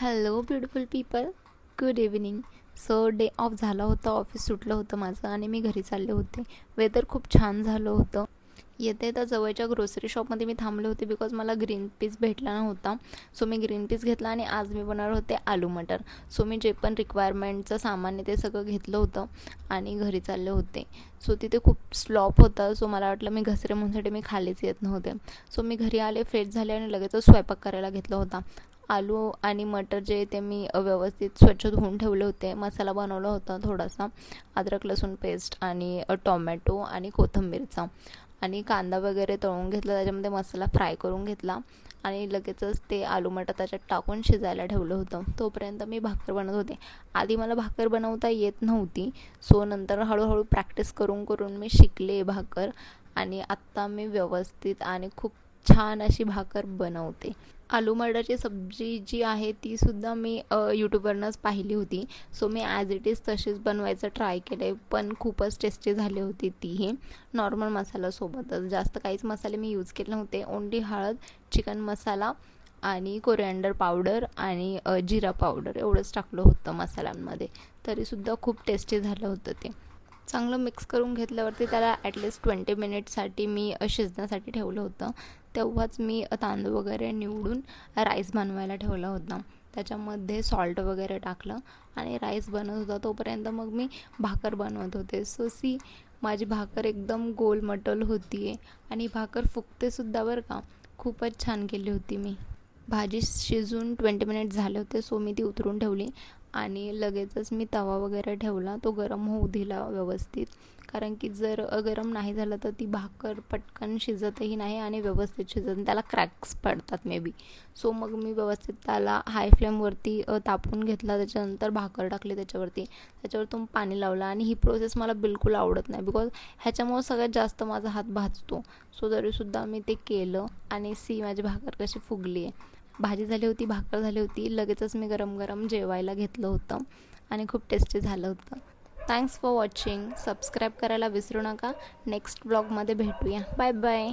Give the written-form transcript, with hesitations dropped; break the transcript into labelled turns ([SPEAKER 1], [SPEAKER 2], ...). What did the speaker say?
[SPEAKER 1] Hello beautiful people, good evening. So day of झालं होतं, office सुटलं होतं माझं आणि मी घरी चालले होते. वेदर खूप छान झालं होतं. येता येता जवळच्या ग्रोसरी शॉपमध्ये मी थांबले होते बिकॉज मला ग्रीन पीस भेटला नव्हता. सो मी ग्रीन पीस घेतला आणि आज मी बनवणार होते आलू मटर. सो मी जे पण रिक्वायरमेंटचं सामान आहे ते सगळं घेतलं होतं आणि घरी चालले होते. सो तिथे खूप स्लॉप होता. सो मला वाटलं मी घसरे म्हणूनसाठी मी खालीच येत नव्हते. सो मी घरी आले, फ्रेश झाले आणि लगेचच स्वयंपाक करायला घेतला होता. आलू आणि मटर जे ते मी व्यवस्थित स्वच्छ धुवून ठेवले होते. मसाला बनवला होता थोडासा, अद्रक लसूण पेस्ट आणि टोमॅटो आणि कोथिंबीरचा आणि कांदा वगैरे तळून घेतला. त्याच्यामध्ये मसाला फ्राय करून घेतला आणि लगेचच ते आलू मटर त्याच्यात टाकून शिजायला ठेवलं होतं. तोपर्यंत मी भाकर बनवत होते. आधी मला भाकर बनवता येत नव्हती. सो नंतर हळूहळू प्रॅक्टिस करून करून मी शिकले भाकर आणि आत्ता मी व्यवस्थित आणि खूप छान अशी भाकर बनवते. आलू मटरची सब्जी जी आहे तीसुद्धा मी यूट्यूबवरूनच पाहिली होती. So me as it is तशीच बनवायचं ट्राय केले, पण खूपच टेस्टी झाली होती तीही. नॉर्मल मसाल्यासोबतच, जास्त काहीच मसाले मी यूज केले नव्हते. ओन्ली हळद, चिकन मसाला आणि कोरिअँडर पावडर आणि जिरा पावडर एवढंच टाकलं होतं मसाल्यांमध्ये. तरीसुद्धा खूप टेस्टी झालं होतं ते. चांगलं मिक्स करून घेतल्यावरती त्याला ॲटलिस्ट 20 मिनिटसाठी मी शिजण्यासाठी ठेवलं होतं. तेव्हाच मी तांदूळ वगैरे निवडून राईस बनवायला ठेवला होता. त्याच्यामध्ये सॉल्ट वगैरे टाकलं आणि राईस बनत होता तोपर्यंत मग मी भाकर बनवत होते. सो माझी भाकर एकदम गोलमटोल होती आहे आणि भाकर फुगतेसुद्धा बरं का. खूपच छान केली होती मी. भाजी शिजून 20 मिनिट झाले होते. सो मी ती उतरून ठेवली आणि लगेचच मी तवा वगैरे ठेवला. तो गरम होऊ दिला व्यवस्थित, कारण की जर गरम नाही झालं तर ती भाकर पटकन शिजतही नाही आणि व्यवस्थित शिजत नाही, त्याला क्रॅक्स पडतात मे बी. सो मग मी व्यवस्थित त्याला हाय फ्लेमवरती तापवून घेतला. त्याच्यानंतर भाकर टाकली त्याच्यावरतून पाणी लावलं आणि ही प्रोसेस मला बिलकुल आवडत नाही बिकॉज ह्याच्यामुळं सगळ्यात जास्त माझा हात भाजतो. सो तरीसुद्धा मी ते केलं आणि माझी भाकर कशी फुगली आहे. भाजी झाली होती, भाकर झाली होती. लगेचच मी गरम गरम जेवायला घेतलं होतं आणि खूप टेस्टी झालं होतं. Thanks for watching. सबस्क्राईब करायला विसरू नका. नेक्स्ट ब्लॉगमध्ये भेटूया. Bye bye.